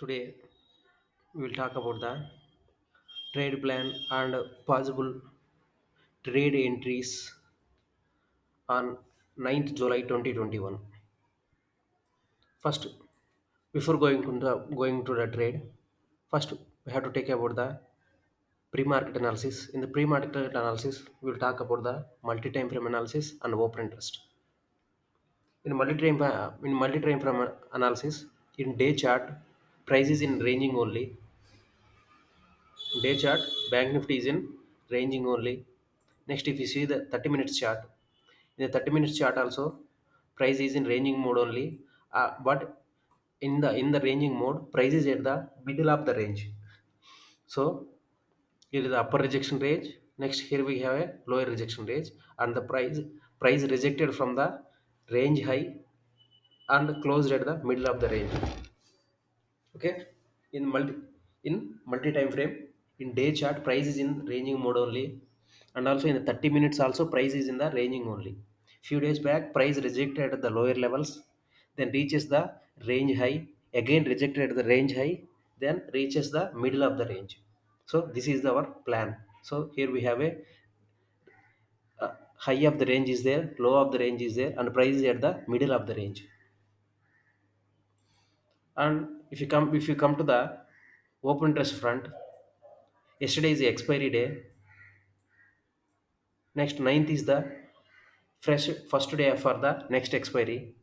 Today we will talk about the trade plan and possible trade entries on 9th July 2021. First, before going to the trade, first we have to take about the pre-market analysis. In the pre-market analysis, we will talk about the multi-time frame analysis and open interest. In multi-time frame analysis, in day chart, price is in ranging only. Day chart, bank nifty is in ranging only. Next, if you see the 30 minutes chart, in the 30 minutes chart also price is in ranging mode only, but in the ranging mode price is at the middle of the range. So here is the upper rejection range. Next, here we have a lower rejection range, and the price rejected from the range high and closed at the middle of the range. Okay, in multi time frame, in day chart price is in ranging mode only, and also in the 30 minutes also price is in the ranging only. Few days back price rejected at the lower levels, then reaches the range high, again rejected at the range high, then reaches the middle of the range. So this is our plan. So here we have a high of the range is there, low of the range is there, and price is at the middle of the range. And if you come to the open interest front, yesterday is the expiry day. Next, ninth is the fresh first day for the next expiry.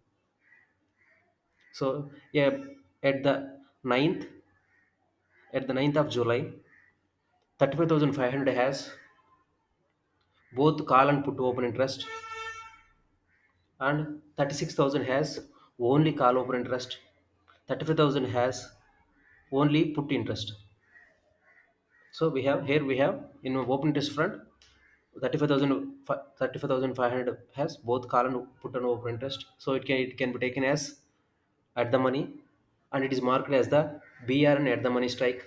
So yeah, at the ninth, at the ninth of July, 35,500 has both call and put open interest, and 36,000 has only call open interest. 35,000 has only put interest. So we have in open interest front 35,500 has both call and put on open interest. So it can be taken as at the money, and it is marked as the BRN at the money strike.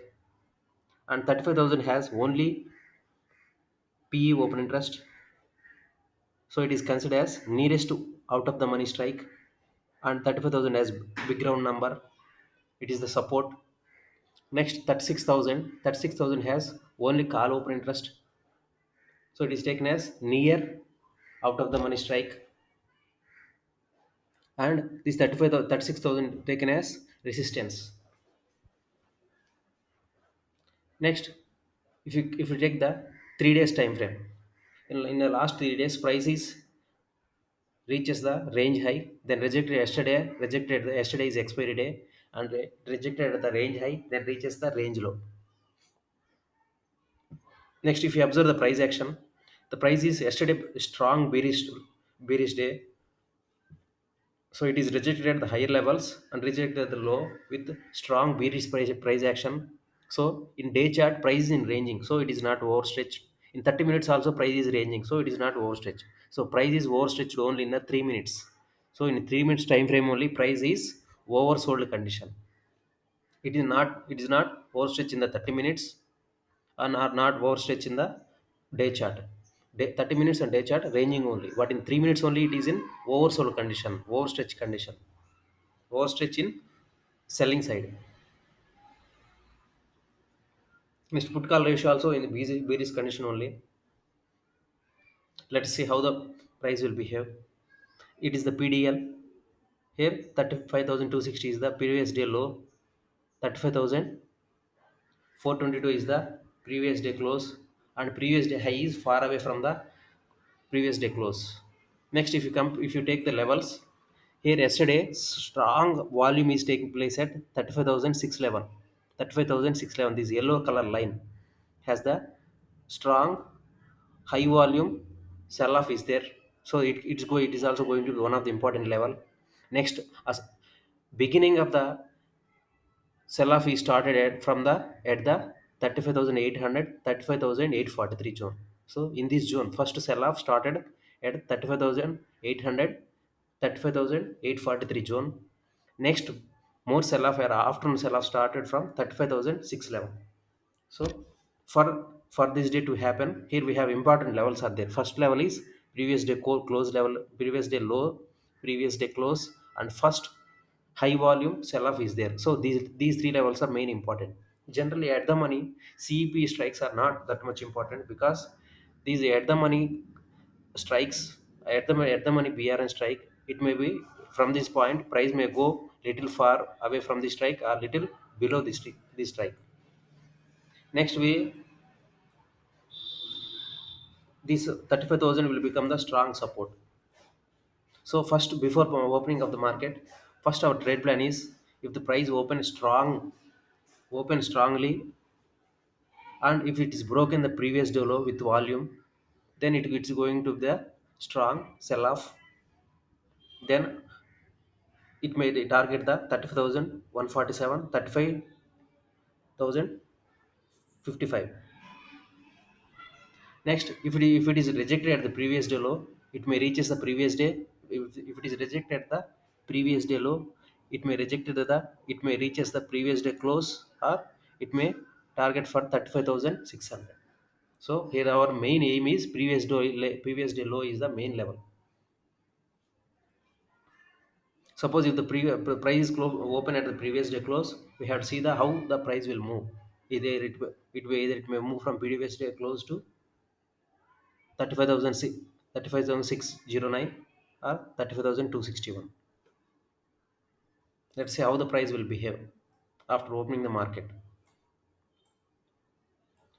And 35,000 has only PE open interest, so it is considered as nearest to out of the money strike. And 35,000 as big round number, it is the support. Next, 36,000 has only call open interest, so it is taken as near out of the money strike. And this 36,000 taken as resistance. Next, if you take the 3 days time frame, in the last 3 days prices reaches the range high, then rejected the yesterday's expiry day, and rejected at the range high, then reaches the range low. Next, if you observe the price action, the price is yesterday strong bearish day, so it is rejected at the higher levels and rejected at the low with strong bearish price action. So in day chart price is in ranging, so it is not overstretched. In 30 minutes also price is ranging, so it is not overstretched. So price is overstretched only in the 3 minutes. So in 3 minutes time frame only price is oversold condition. It is not overstretched in the 30 minutes, and are not overstretched in the day chart. 30 minutes and day chart ranging only, but in 3 minutes only it is in oversold condition, overstretch condition, overstretch in selling side. Next, put call ratio also in bearish condition only. Let's see how the price will behave. It is the PDL. Here 35,260 is the previous day low, 35,422 is the previous day close, and previous day high is far away from the previous day close. Next, if you take the levels, here yesterday strong volume is taking place at 35,611. 35,611, this yellow color line has the strong high volume sell off is there. So it is also going to be one of the important level. Next, as beginning of the sell off is started at the 35,800 35,843 zone. So in this zone first sell off started at 35,800 35,843 zone. Next, more sell off or afternoon sell off started from 35,611. So for this day to happen, here we have important levels are there. First level is previous day close level, previous day low, previous day close, and first high volume sell off is there. So these three levels are main important. Generally at the money CEP strikes are not that much important, because these at the money strikes, at the money BRN strike, it may be from this point price may go little far away from the strike or little below this strike. Next we, this 35,000 will become the strong support. So first, before opening of the market, first our trade plan is, if the price open strongly, and if it is broken the previous day low with volume, then it's going to the strong sell off. Then it may target the 35,147, 35,055. Next, if it is rejected at the previous day low, it may reaches the previous day. If it is rejected at the previous day low, it may reaches the previous day close, or it may target for 35,600. So here our main aim is previous day low is the main level. Suppose if the price is open at the previous day close, we have to see the how the price will move. Either it may move from previous day close to 35,609 or 35,261. Let's see how the price will behave after opening the market.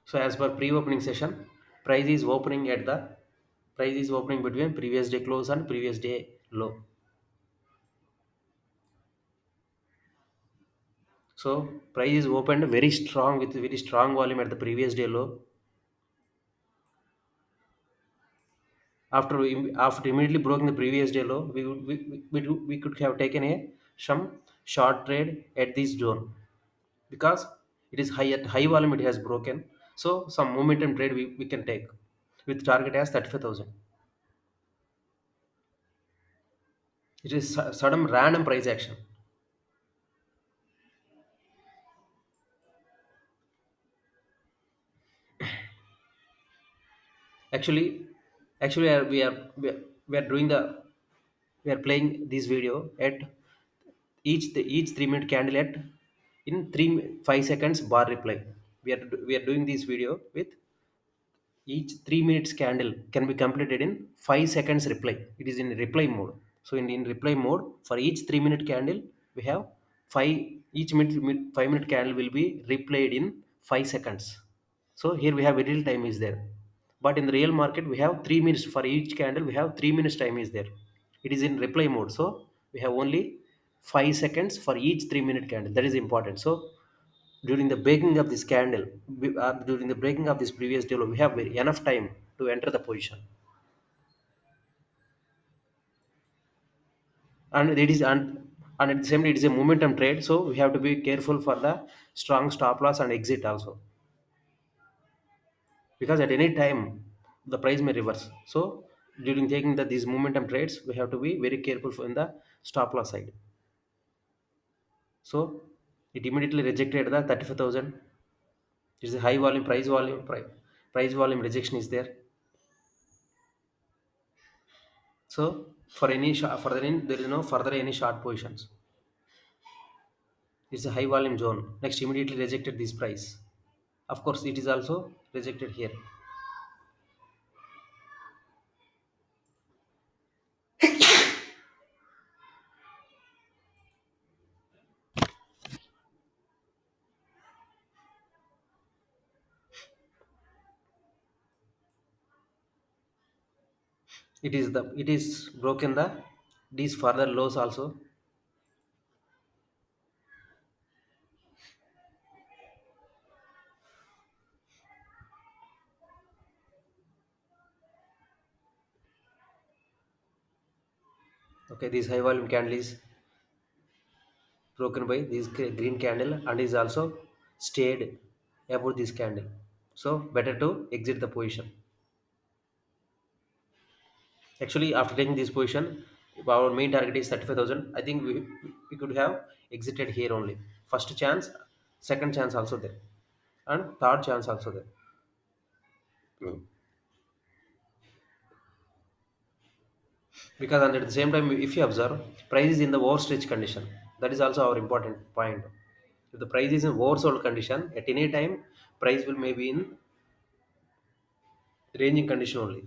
So as per pre-opening session, price is opening at the price is opening between previous day close and previous day low. So price is opened very strong with very strong volume at the previous day low. After immediately broken the previous day low, we could have taken a some short trade at this zone, because it is high at high volume, it has broken. So some momentum trade we can take with target as 35,000. It is sudden random price action. Actually, actually we are doing the we are playing this video at each 3 minute candle at in 5 seconds bar reply. We are doing this video with each 3 minutes candle can be completed in 5 seconds reply. It is in reply mode. So in reply mode, for each 3 minute candle we have five, each 5 minute candle will be replayed in 5 seconds. So here we have very little time is there, but in the real market we have 3 minutes for each candle, we have 3 minutes time is there. It is in reply mode, so we have only 5 seconds for each 3 minute candle. That is important. So during the breaking of this candle, during the breaking of this previous day low, we have enough time to enter the position. And it is and at the same time it is a momentum trade, so we have to be careful for the strong stop loss and exit also, because at any time the price may reverse. So during taking these momentum trades, we have to be very careful in the stop loss side. So it immediately rejected the 35,000. It is a high volume price volume rejection is there. So for any there is no further any short positions. It's a high volume zone. Next immediately rejected this price. Of course, it is also rejected here. It is broken these further lows also. Okay, this high volume candle is broken by this green candle and is also stayed above this candle. So better to exit the position. Actually, after taking this position, if our main target is 35,000, I think we could have exited here only. First chance, second chance also there, and third chance also there. Because and at the same time, if you observe, price is in the overstretch condition. That is also our important point. If the price is in oversold condition, at any time price will maybe in ranging condition only.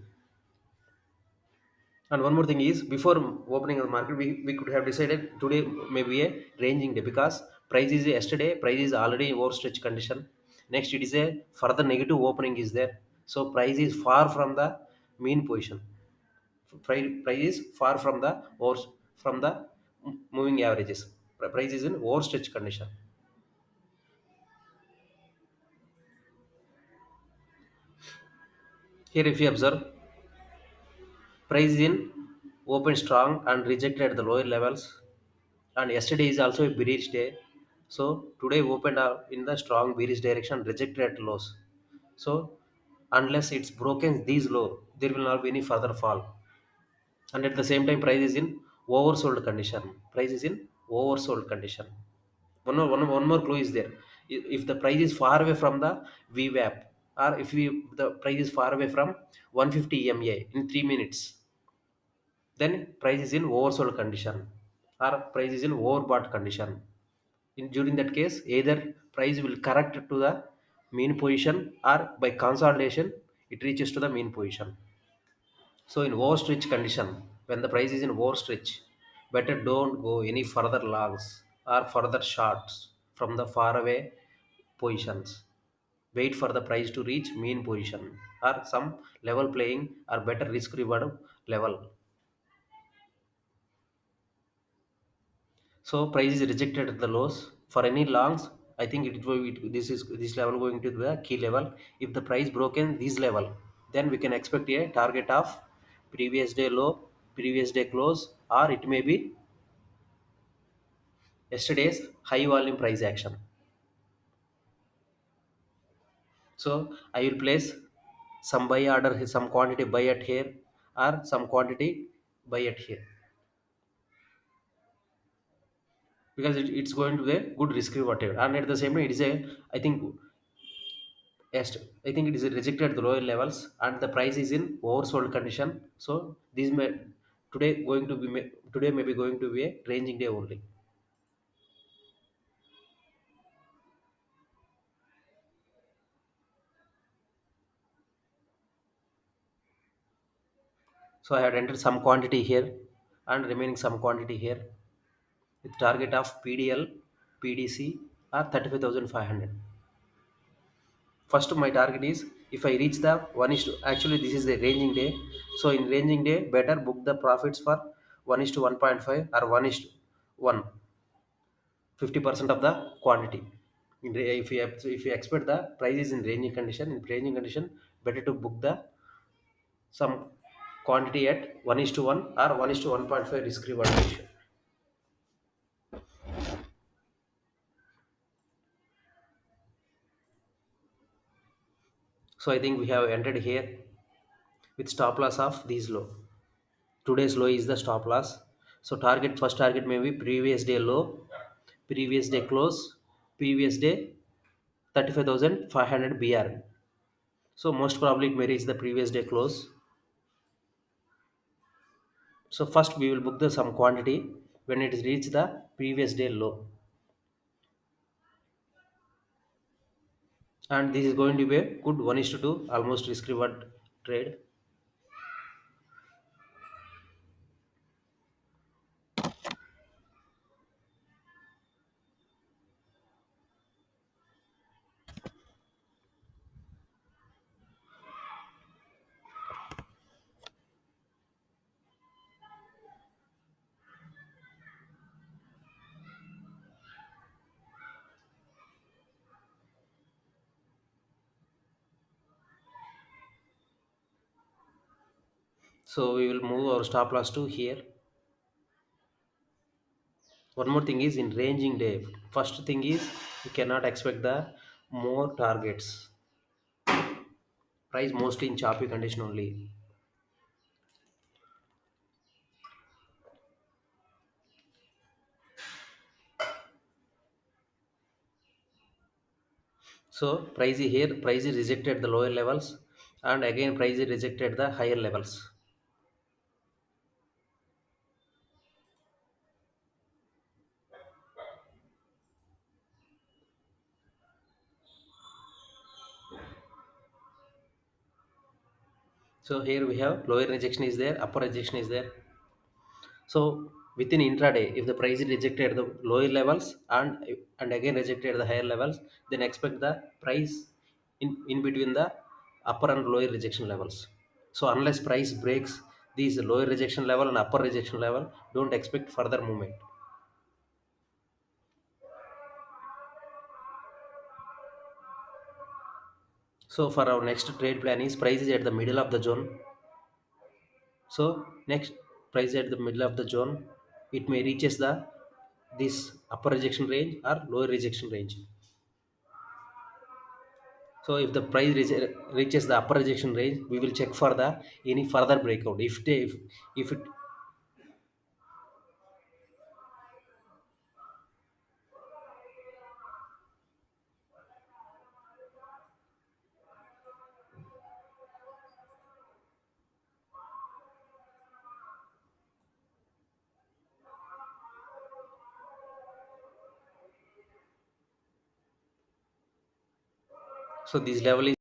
And one more thing is, before opening of the market, we could have decided today may be a ranging day, because price is yesterday, price is already in overstretch condition. Next, it is a further negative opening is there. So price is far from the mean position. Price is far from the moving averages. Price is in overstretch condition. Here, if you observe, price is in open strong and rejected at the lower levels, and yesterday is also a bearish day. So today opened up in the strong bearish direction, rejected at lows. So unless it's broken these low, there will not be any further fall. And at the same time, price is in oversold condition. Price is in oversold condition. One more clue is there. If the price is far away from the VWAP, or if the price is far away from 150 EMA in 3 minutes, then price is in oversold condition, or price is in overbought condition. During that case, either price will correct to the mean position, or by consolidation it reaches to the mean position. So in overstretch condition, when the price is in overstretch, better don't go any further longs or further shorts from the far away positions. Wait for the price to reach mean position or some level playing or better risk reward level. So price is rejected at the lows. For any longs, I think this level going to be the key level. If the price broken this level, then we can expect a target of previous day low, previous day close, or it may be yesterday's high volume price action. So I will place some buy order, some quantity buy at here, or some quantity buy at here, because it's going to be a good risk reward. And at the same time, it is a, I think, yes, I think it is rejected at the lower levels and the price is in oversold condition. So this may today may be going to be a ranging day only. So I had entered some quantity here and remaining some quantity here with target of PDL, PDC or 35,500. First my target is, if I reach the one is to, actually this is the ranging day. So in ranging day, better book the profits for 1 is to 1.5 or 1 is to 1. 50% of the quantity. If you expect the price is in ranging condition, better to book the some quantity at 1 is to 1 or 1 is to 1.5 risk reward ratio. So I think we have entered here with stop loss of these low. Today's low is the stop loss. So first target may be previous day low, previous day close, previous day 35,500 BR. So most probably it may reach the previous day close. So first we will book the some quantity when it is reached the previous day low, and this is going to be a good 1 is to 2 almost risk reward trade. So we will move our stop loss to here. One more thing is in ranging day. First thing is, you cannot expect the more targets. Price mostly in choppy condition only. So price is here, price is rejected the lower levels, and again price is rejected the higher levels. So here we have lower rejection is there, upper rejection is there. So within intraday, if the price is rejected at the lower levels and again rejected at the higher levels, then expect the price in between the upper and lower rejection levels. So unless price breaks these lower rejection level and upper rejection level, don't expect further movement. So for our next trade plan is price is at the middle of the zone. So next price at the middle of the zone, it may reaches the this upper rejection range or lower rejection range. So if the price reaches the upper rejection range, we will check for the any further breakout. If it so this level is,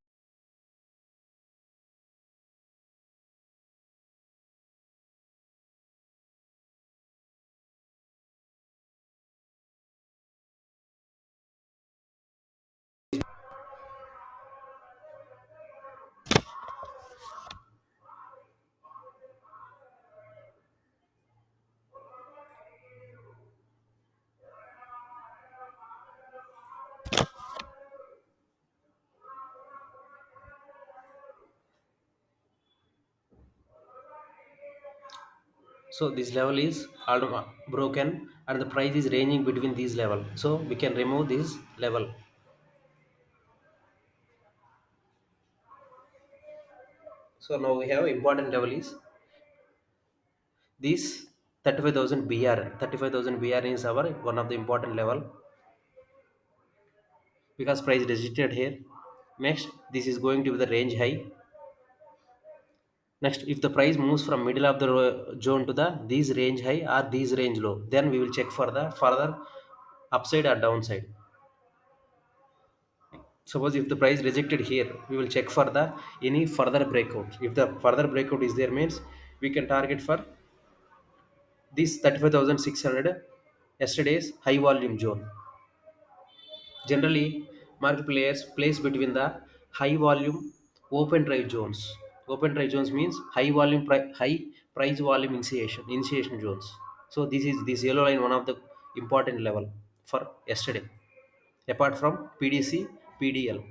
so this level is already broken and the price is ranging between these level. So we can remove this level. So now we have important level is this 35,000 BR. 35,000 BR is our one of the important level because price registered here. Next, this is going to be the range high. Next, if the price moves from middle of the zone to the these range high or these range low, then we will check for the further upside or downside. Suppose if the price rejected here, we will check for the any further breakout. If the further breakout is there means we can target for this 35,600 yesterday's high volume zone. Generally, market players place between the high volume open trade zones. Open trade zones means high price volume initiation zones. So this yellow line one of the important level for yesterday. Apart from PDC, PDL.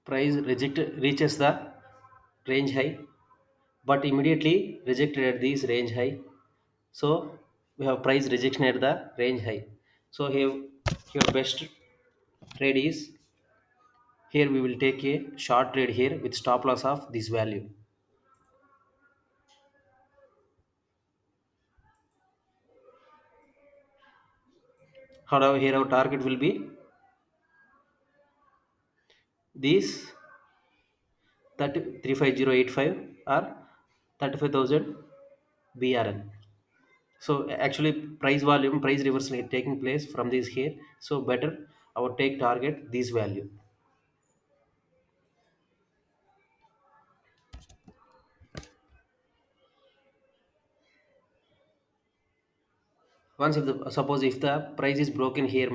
Price rejected reaches the range high, but immediately rejected at this range high. So we have price rejection at the range high. So here your best trade is here we will take a short trade here with stop loss of this value. However, here our target will be this 35085 or 35,000 BRN. So actually price volume price reversal is taking place from this here. So better our take target this value. Once if the suppose if the price is broken here